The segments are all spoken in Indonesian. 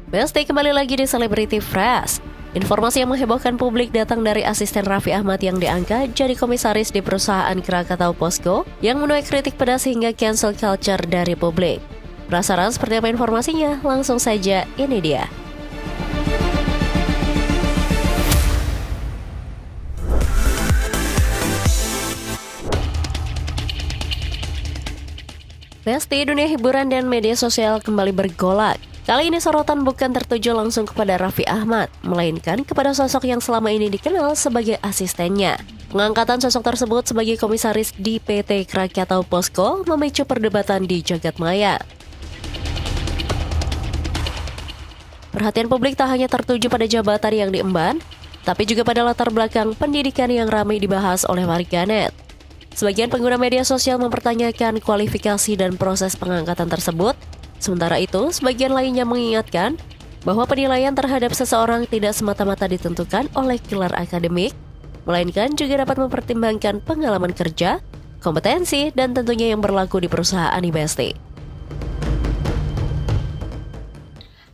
Besti kembali lagi di Celebrity Fresh. Informasi yang menghebohkan publik datang dari asisten Raffi Ahmad yang diangkat jadi komisaris di perusahaan Krakatau Posko yang menuai kritik pedas hingga cancel culture dari publik. Penasaran seperti apa informasinya? Langsung saja, ini dia. Besti dunia hiburan dan media sosial kembali bergolak. Kali ini sorotan bukan tertuju langsung kepada Raffi Ahmad, melainkan kepada sosok yang selama ini dikenal sebagai asistennya. Pengangkatan sosok tersebut sebagai komisaris di PT Krakatau Posko memicu perdebatan di jagat maya. Perhatian publik tak hanya tertuju pada jabatan yang diemban, tapi juga pada latar belakang pendidikan yang ramai dibahas oleh warganet. Sebagian pengguna media sosial mempertanyakan kualifikasi dan proses pengangkatan tersebut. Sementara itu, sebagian lainnya mengingatkan bahwa penilaian terhadap seseorang tidak semata-mata ditentukan oleh gelar akademik, melainkan juga dapat mempertimbangkan pengalaman kerja, kompetensi, dan tentunya yang berlaku di perusahaan Besti.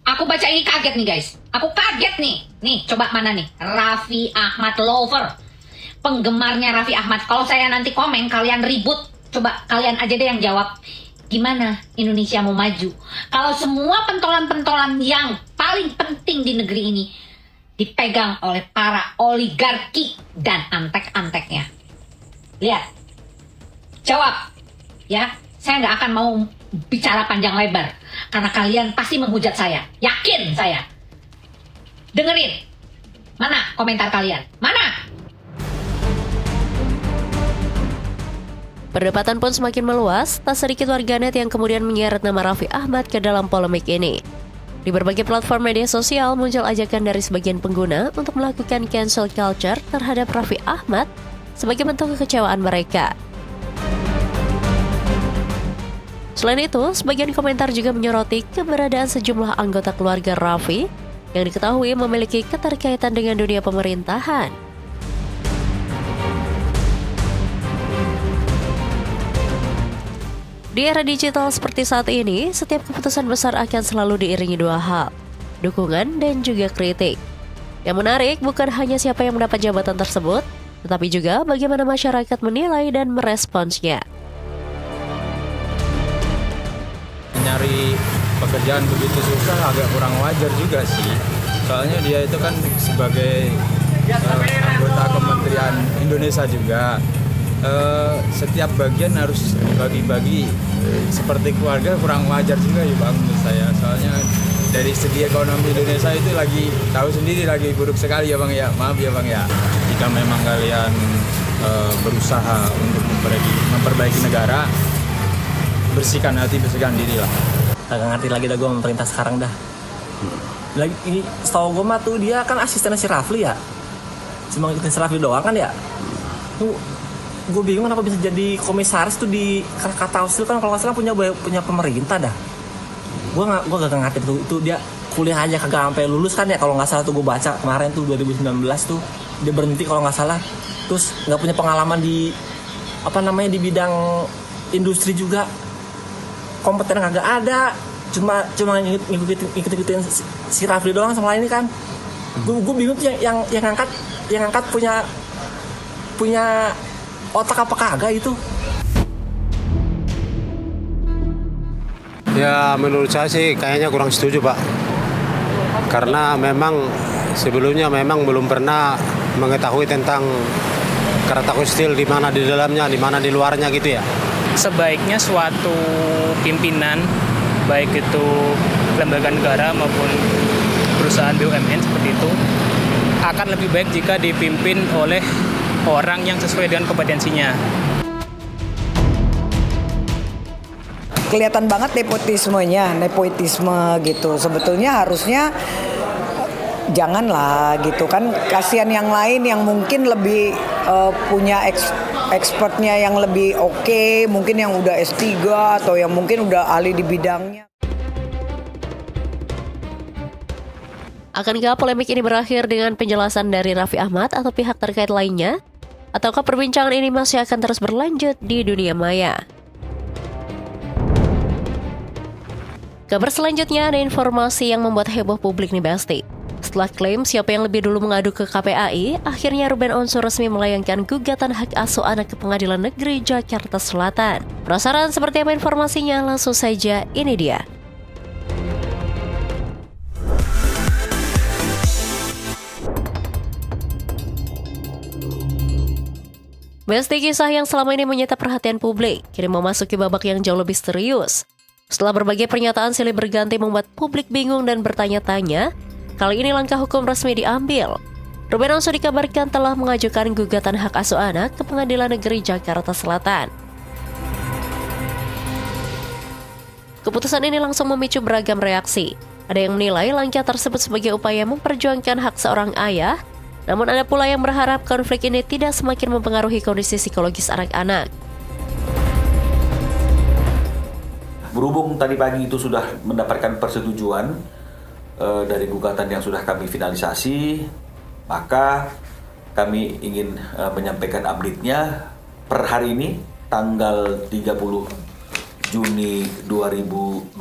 Aku baca ini kaget nih guys. Aku kaget nih. Nih, coba mana nih? Raffi Ahmad lover. Penggemarnya Raffi Ahmad. Kalau saya nanti komen, kalian ribut. Coba kalian aja deh yang jawab. Gimana Indonesia mau maju kalau semua pentolan-pentolan yang paling penting di negeri ini dipegang oleh para oligarki dan antek-anteknya? Lihat, jawab ya. Saya nggak akan mau bicara panjang lebar karena kalian pasti menghujat saya, yakin saya. Dengerin, mana komentar kalian? Mana? Perdebatan pun semakin meluas, tak sedikit warganet yang kemudian menyeret nama Raffi Ahmad ke dalam polemik ini. Di berbagai platform media sosial muncul ajakan dari sebagian pengguna untuk melakukan cancel culture terhadap Raffi Ahmad sebagai bentuk kekecewaan mereka. Selain itu, sebagian komentar juga menyoroti keberadaan sejumlah anggota keluarga Raffi yang diketahui memiliki keterkaitan dengan dunia pemerintahan. Di era digital seperti saat ini, setiap keputusan besar akan selalu diiringi dua hal, dukungan dan juga kritik. Yang menarik bukan hanya siapa yang mendapat jabatan tersebut, tetapi juga bagaimana masyarakat menilai dan meresponsnya. Nyari pekerjaan begitu susah agak kurang wajar juga sih. Soalnya dia itu kan sebagai anggota Kementerian Indonesia juga. Setiap bagian harus bagi-bagi seperti keluarga kurang wajar juga ya Bang menurut saya. Soalnya dari segi ekonomi Indonesia itu lagi tahu sendiri lagi buruk sekali ya Bang ya. Maaf ya Bang ya. Jika memang kalian berusaha untuk memperbaiki negara, bersihkan hati, bersihkan diri lah. Agak ngerti lagi dah gue pemerintah sekarang dah. Lagi ini setahu gue mah tuh dia kan asistennya si Rafli ya. Cuma ngikutin si Rafli doang kan ya. Tuh gue bingung kenapa bisa jadi komisaris tuh di Krakatau Steel kan kalau nggak salah punya pemerintah dah. Gue gak ngerti itu dia kuliah aja kagak sampai lulus kan ya kalau nggak salah tuh gue baca kemarin tuh 2019 tuh dia berhenti kalau nggak salah. Terus nggak punya pengalaman di di bidang industri juga, kompeten kagak ada, cuma ngikutin si Rafli doang sama ini kan. Gue bingung tuh yang ngangkat punya otak apa kagak itu? Ya menurut saya sih kayaknya kurang setuju Pak. Karena memang sebelumnya memang belum pernah mengetahui tentang Krakatau Steel di mana di dalamnya, di mana di luarnya gitu ya. Sebaiknya suatu pimpinan, baik itu lembaga negara maupun perusahaan BUMN seperti itu, akan lebih baik jika dipimpin oleh orang yang sesuai dengan kompetensinya. Kelihatan banget nepotisme gitu. Sebetulnya harusnya janganlah gitu kan. Kasihan yang lain yang mungkin lebih punya expertnya yang lebih oke, mungkin yang udah S3 atau yang mungkin udah ahli di bidangnya. Akankah polemik ini berakhir dengan penjelasan dari Raffi Ahmad atau pihak terkait lainnya? Ataukah perbincangan ini masih akan terus berlanjut di dunia maya? Kabar selanjutnya ada informasi yang membuat heboh publik nih Besti. Setelah klaim siapa yang lebih dulu mengadu ke KPAI, akhirnya Ruben Onsu resmi melayangkan gugatan hak asuh anak ke Pengadilan Negeri Jakarta Selatan. Penasaran seperti apa informasinya? Langsung saja, ini dia. Besti, kisah yang selama ini menyita perhatian publik kini memasuki babak yang jauh lebih serius. Setelah berbagai pernyataan silih berganti membuat publik bingung dan bertanya-tanya, kali ini langkah hukum resmi diambil. Ruben Onsu dikabarkan telah mengajukan gugatan hak asuh anak ke Pengadilan Negeri Jakarta Selatan. Keputusan ini langsung memicu beragam reaksi. Ada yang menilai langkah tersebut sebagai upaya memperjuangkan hak seorang ayah, namun ada pula yang berharap konflik ini tidak semakin mempengaruhi kondisi psikologis anak-anak. Berhubung tadi pagi itu sudah mendapatkan persetujuan dari gugatan yang sudah kami finalisasi, maka kami ingin menyampaikan update-nya per hari ini, tanggal 30 Juni 2026,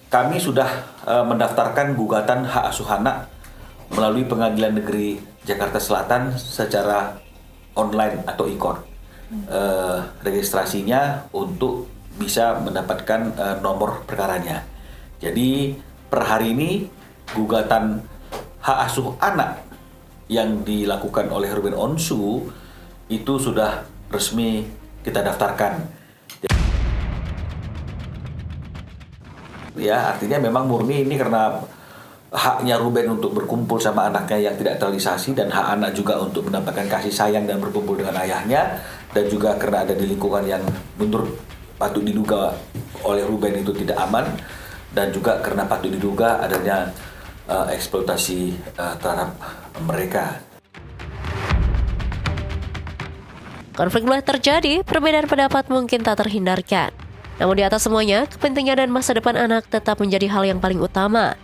kami sudah mendaftarkan gugatan hak asuh anak melalui Pengadilan Negeri Jakarta Selatan secara online atau e-court. Registrasinya untuk bisa mendapatkan nomor perkaranya. Jadi per hari ini gugatan hak asuh anak yang dilakukan oleh Ruben Onsu itu sudah resmi kita daftarkan. Ya, artinya memang murni ini karena haknya Ruben untuk berkumpul sama anaknya yang tidak terrealisasi, dan hak anak juga untuk mendapatkan kasih sayang dan berkumpul dengan ayahnya, dan juga karena ada di lingkungan yang menurut patut diduga oleh Ruben itu tidak aman, dan juga karena patut diduga adanya eksploitasi terhadap mereka. Konflik mulai terjadi, perbedaan pendapat mungkin tak terhindarkan. Namun di atas semuanya, kepentingan dan masa depan anak tetap menjadi hal yang paling utama.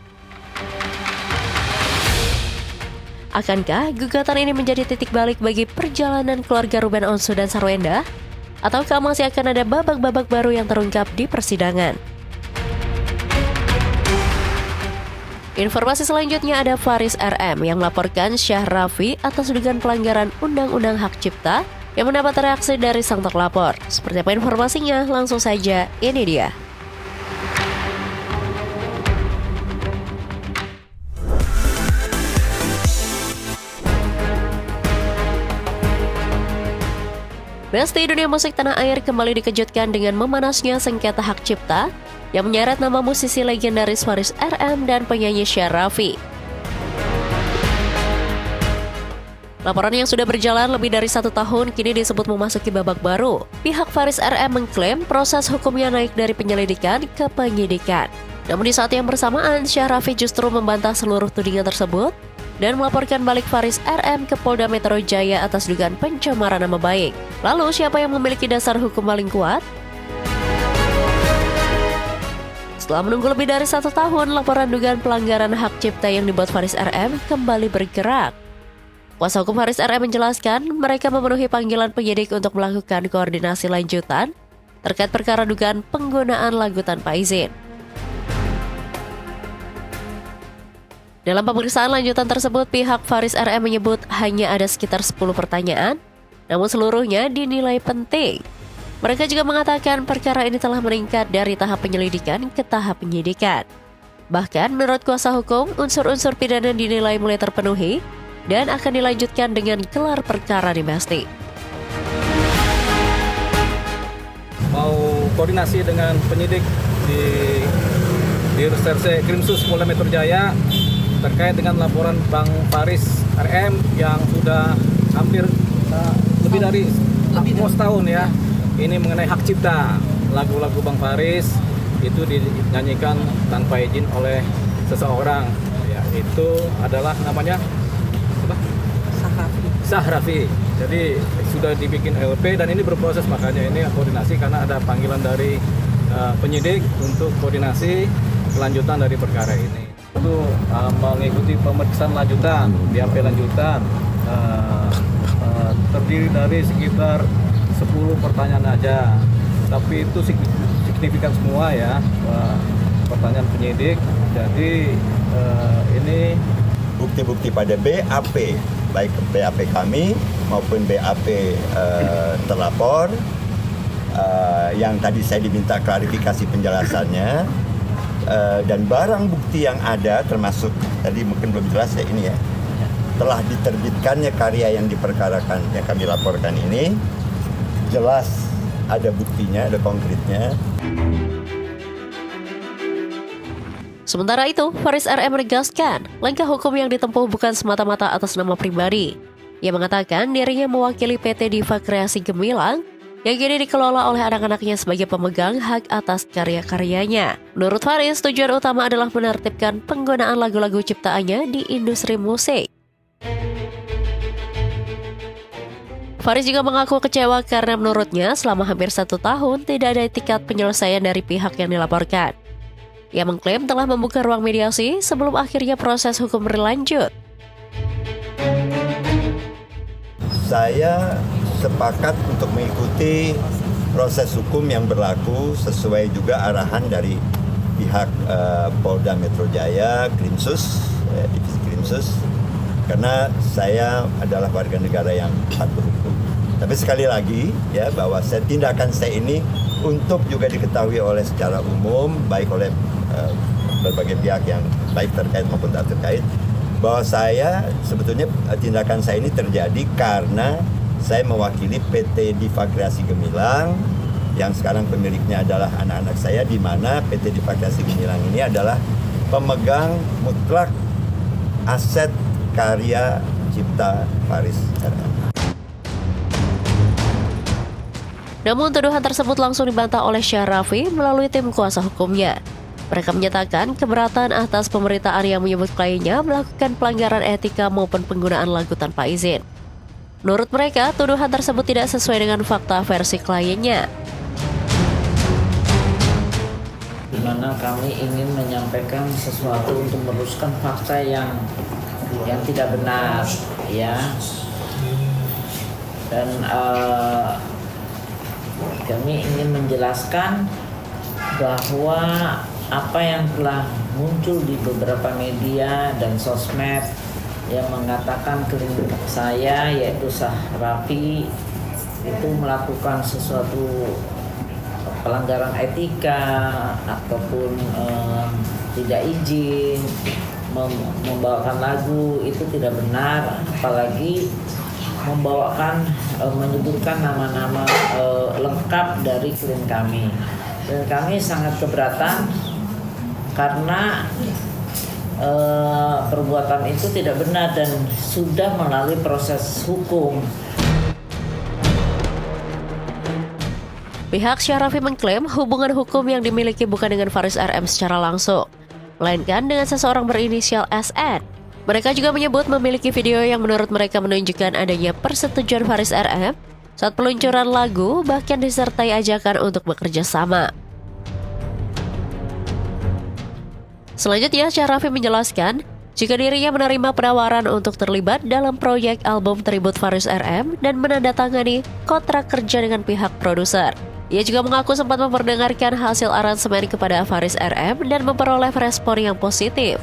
Akankah gugatan ini menjadi titik balik bagi perjalanan keluarga Ruben Onsu dan Sarwenda? Ataukah masih akan ada babak-babak baru yang terungkap di persidangan? Informasi selanjutnya ada Faris RM yang melaporkan Syahrafi atas dugaan pelanggaran Undang-Undang Hak Cipta yang mendapat reaksi dari sang terlapor. Seperti apa informasinya? Langsung saja, ini dia. Besti, dunia musik tanah air kembali dikejutkan dengan memanasnya sengketa hak cipta yang menyeret nama musisi legendaris Faris RM dan penyanyi Syahrafi. Laporan yang sudah berjalan lebih dari 1 tahun kini disebut memasuki babak baru. Pihak Faris RM mengklaim proses hukumnya naik dari penyelidikan ke penyidikan. Namun di saat yang bersamaan, Syahrafi justru membantah seluruh tudingan tersebut dan melaporkan balik Faris RM ke Polda Metro Jaya atas dugaan pencemaran nama baik. Lalu siapa yang memiliki dasar hukum paling kuat? Setelah menunggu lebih dari 1 tahun, laporan dugaan pelanggaran hak cipta yang dibuat Faris RM kembali bergerak. Kuasa hukum Faris RM menjelaskan mereka memenuhi panggilan penyidik untuk melakukan koordinasi lanjutan terkait perkara dugaan penggunaan lagu tanpa izin. Dalam pemeriksaan lanjutan tersebut, pihak Faris RM menyebut hanya ada sekitar 10 pertanyaan, namun seluruhnya dinilai penting. Mereka juga mengatakan perkara ini telah meningkat dari tahap penyelidikan ke tahap penyidikan. Bahkan menurut kuasa hukum, unsur-unsur pidana dinilai mulai terpenuhi dan akan dilanjutkan dengan gelar perkara di Besti. Mau koordinasi dengan penyidik di Reserse Krimsus Polda Metro Jaya terkait dengan laporan Bang Faris RM yang sudah hampir lebih dari setahun ya. Ini mengenai hak cipta lagu-lagu Bang Faris itu dinyanyikan tanpa izin oleh seseorang. Ya, itu adalah namanya apa? Syahrafi. Jadi sudah dibikin LP dan ini berproses, makanya ini koordinasi karena ada panggilan dari penyidik untuk koordinasi kelanjutan dari perkara ini. Itu mengikuti pemeriksaan lanjutan, BAP lanjutan terdiri dari sekitar 10 pertanyaan aja, tapi itu signifikan semua ya pertanyaan penyidik. Jadi ini bukti-bukti pada BAP, baik BAP kami maupun BAP terlapor yang tadi saya diminta klarifikasi penjelasannya, dan barang bukti yang ada termasuk tadi mungkin belum jelas ya ini ya, telah diterbitkannya karya yang diperkarakan yang kami laporkan ini jelas ada buktinya, ada konkretnya. Sementara itu, Faris RM menegaskan, langkah hukum yang ditempuh bukan semata-mata atas nama pribadi. Ia mengatakan dirinya mewakili PT Diva Kreasi Gemilang yang kini dikelola oleh anak-anaknya sebagai pemegang hak atas karya-karyanya. Menurut Faris, tujuan utama adalah menertibkan penggunaan lagu-lagu ciptaannya di industri musik. Faris juga mengaku kecewa karena menurutnya selama hampir 1 tahun tidak ada itikat penyelesaian dari pihak yang dilaporkan. Ia mengklaim telah membuka ruang mediasi sebelum akhirnya proses hukum berlanjut. Saya sepakat untuk mengikuti proses hukum yang berlaku sesuai juga arahan dari pihak Polda Metro Jaya, Krimsus, Divisi Krimsus, karena saya adalah warga negara yang patuh hukum. Tapi sekali lagi ya bahwa tindakan saya ini untuk juga diketahui oleh secara umum, baik oleh berbagai pihak yang baik terkait maupun tak terkait, bahwa saya sebetulnya tindakan saya ini terjadi karena saya mewakili PT Diva Kreasi Gemilang yang sekarang pemiliknya adalah anak-anak saya, di mana PT Diva Kreasi Gemilang ini adalah pemegang mutlak aset karya cipta Faris RM. Namun tuduhan tersebut langsung dibantah oleh Syahrafi melalui tim kuasa hukumnya. Mereka menyatakan keberatan atas pemberitaan yang menyebut kliennya melakukan pelanggaran etika maupun penggunaan lagu tanpa izin. Menurut mereka, tuduhan tersebut tidak sesuai dengan fakta versi kliennya. Di mana kami ingin menyampaikan sesuatu untuk meluruskan fakta yang tidak benar, ya. Dan kami ingin menjelaskan bahwa apa yang telah muncul di beberapa media dan sosmed yang mengatakan klien saya yaitu Syahrafi itu melakukan sesuatu pelanggaran etika ataupun tidak izin membawakan lagu itu tidak benar, apalagi menyebutkan nama-nama lengkap dari klien kami. Dan kami sangat keberatan karena perbuatan itu tidak benar dan sudah melalui proses hukum. Pihak Syahrafi mengklaim hubungan hukum yang dimiliki bukan dengan Faris RM secara langsung, melainkan dengan seseorang berinisial SN. Mereka juga menyebut memiliki video yang menurut mereka menunjukkan adanya persetujuan Faris RM saat peluncuran lagu, bahkan disertai ajakan untuk bekerja sama. Selanjutnya, Syahrafi menjelaskan jika dirinya menerima penawaran untuk terlibat dalam proyek album tribut Faris RM dan menandatangani kontrak kerja dengan pihak produser. Ia juga mengaku sempat memperdengarkan hasil aransemen kepada Faris RM dan memperoleh respon yang positif.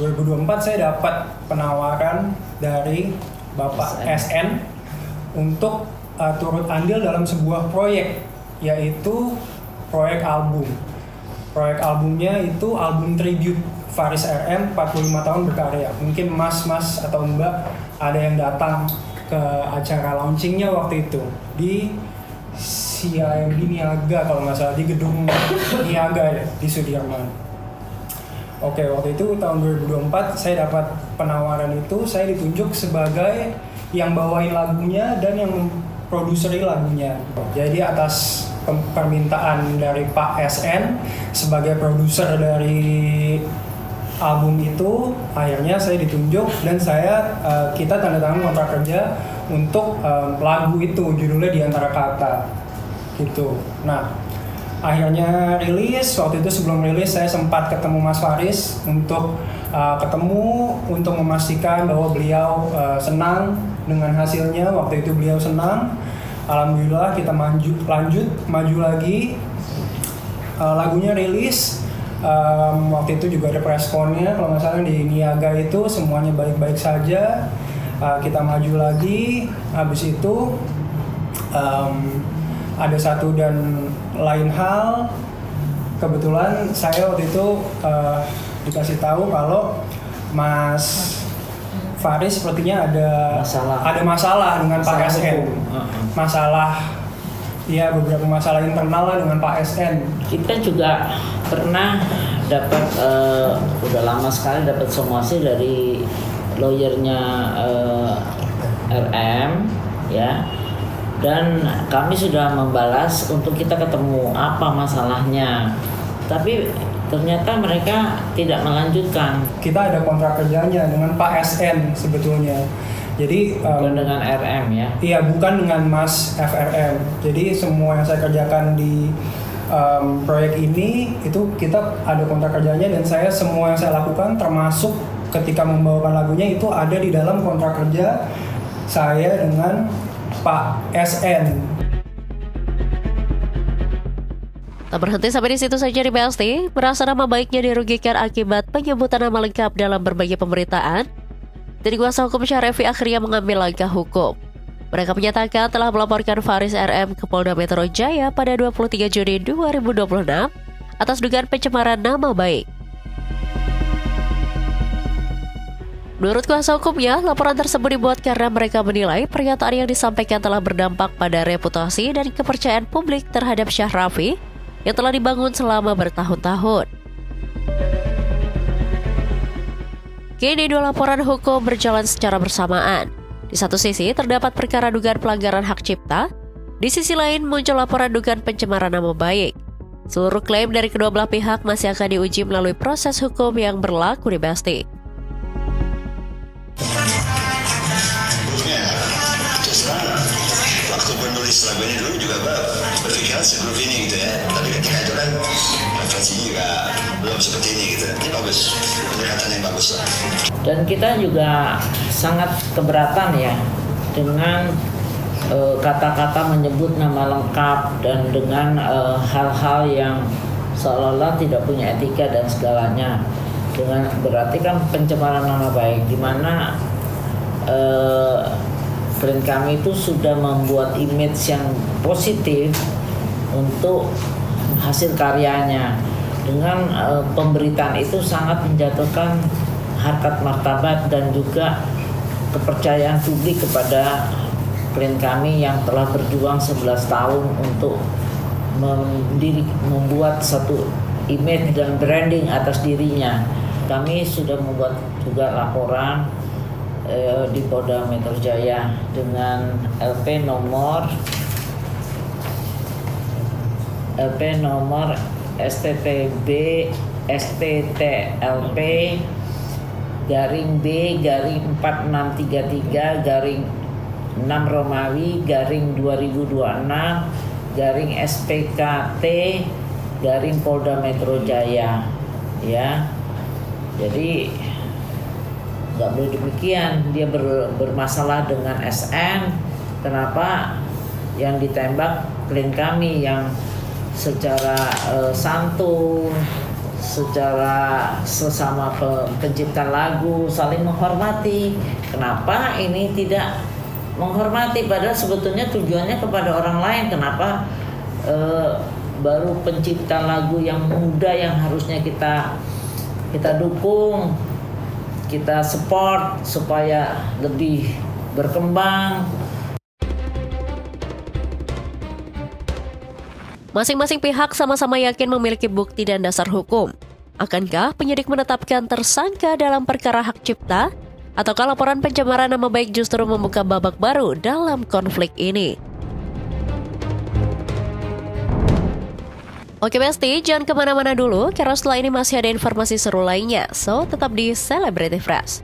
2024 saya dapat penawaran dari Bapak SN untuk turut andil dalam sebuah proyek, yaitu proyek album. Proyek albumnya itu album tribute Faris RM 45 tahun berkarya. Mungkin mas-mas atau mbak ada yang datang ke acara launchingnya waktu itu di CIMB Niaga kalau nggak salah, di gedung Niaga ya, di Sudirman. Oke, waktu itu tahun 2024 saya dapat penawaran itu, saya ditunjuk sebagai yang bawain lagunya dan yang memproduksi lagunya. Jadi atas permintaan dari Pak SN sebagai produser dari album itu, akhirnya saya ditunjuk dan kita tanda tangan kontrak kerja untuk lagu itu, judulnya Di Antara Kata gitu. Nah, akhirnya rilis. Waktu itu sebelum rilis saya sempat ketemu Mas Faris untuk memastikan bahwa beliau senang dengan hasilnya. Waktu itu beliau senang. Alhamdulillah kita maju lagi, lagunya rilis. Waktu itu juga ada preskonnya, kalau nggak salah di Niaga itu semuanya baik-baik saja. Kita maju lagi, habis itu ada satu dan lain hal. Kebetulan saya waktu itu dikasih tahu kalau Mas Faris sepertinya ada masalah dengan Pak SN. Beberapa masalah internal lah dengan Pak SN. Kita juga pernah dapat udah lama sekali dapat somasi dari lawyernya RM ya, dan kami sudah membalas untuk kita ketemu apa masalahnya, tapi ternyata mereka tidak melanjutkan. Kita ada kontrak kerjanya dengan Pak SN sebetulnya. Jadi bukan dengan RM ya? Iya, bukan dengan Mas FRM. Jadi semua yang saya kerjakan di proyek ini itu kita ada kontrak kerjanya, dan semua yang saya lakukan termasuk ketika membawakan lagunya itu ada di dalam kontrak kerja saya dengan Pak SN. Tak berhenti sampai di situ saja di BST, merasa nama baiknya dirugikan akibat penyebutan nama lengkap dalam berbagai pemberitaan. Dari kuasa hukum Syahrefi akhirnya mengambil langkah hukum. Mereka menyatakan telah melaporkan Faris RM ke Polda Metro Jaya pada 23 Juni 2026 atas dugaan pencemaran nama baik. Menurut kuasa hukumnya, laporan tersebut dibuat karena mereka menilai pernyataan yang disampaikan telah berdampak pada reputasi dan kepercayaan publik terhadap Syahrefi yang telah dibangun selama bertahun-tahun. Kini dua laporan hukum berjalan secara bersamaan. Di satu sisi terdapat perkara dugaan pelanggaran hak cipta, di sisi lain muncul laporan dugaan pencemaran nama baik. Seluruh klaim dari kedua belah pihak masih akan diuji melalui proses hukum yang berlaku di BST. Waktu penulis lagunya dulu juga berpikiran sebelum ini gitu ya, tapi ketika itu kan referensinya juga belum seperti ini gitu. Ini bagus, pendekatan yang bagus lah. Dan kita juga sangat keberatan ya dengan kata-kata menyebut nama lengkap dan dengan hal-hal yang seolah-olah tidak punya etika dan segalanya. Dengan berarti kan pencemaran nama baik, di mana klien kami itu sudah membuat image yang positif untuk hasil karyanya. Dengan pemberitaan itu sangat menjatuhkan harkat martabat dan juga kepercayaan publik kepada klien kami yang telah berjuang 11 tahun untuk membuat satu image dan branding atas dirinya. Kami sudah membuat juga laporan di Polda Metro Jaya dengan LP nomor STTB STTLP garing B garing 4633 garing 6 Romawi garing 2026 garing SPKT garing Polda Metro Jaya ya. Jadi nggak boleh demikian, dia bermasalah dengan SN. Kenapa yang ditembak klien kami yang secara santun, secara sesama pencipta lagu saling menghormati. Kenapa ini tidak menghormati, padahal sebetulnya tujuannya kepada orang lain. Kenapa baru pencipta lagu yang muda yang harusnya kita dukung, kita support supaya lebih berkembang. Masing-masing pihak sama-sama yakin memiliki bukti dan dasar hukum. Akankah penyidik menetapkan tersangka dalam perkara hak cipta? Ataukah laporan pencemaran nama baik justru membuka babak baru dalam konflik ini? Oke Besti, jangan kemana-mana dulu, karena setelah ini masih ada informasi seru lainnya. So, tetap di Celebrity Fresh.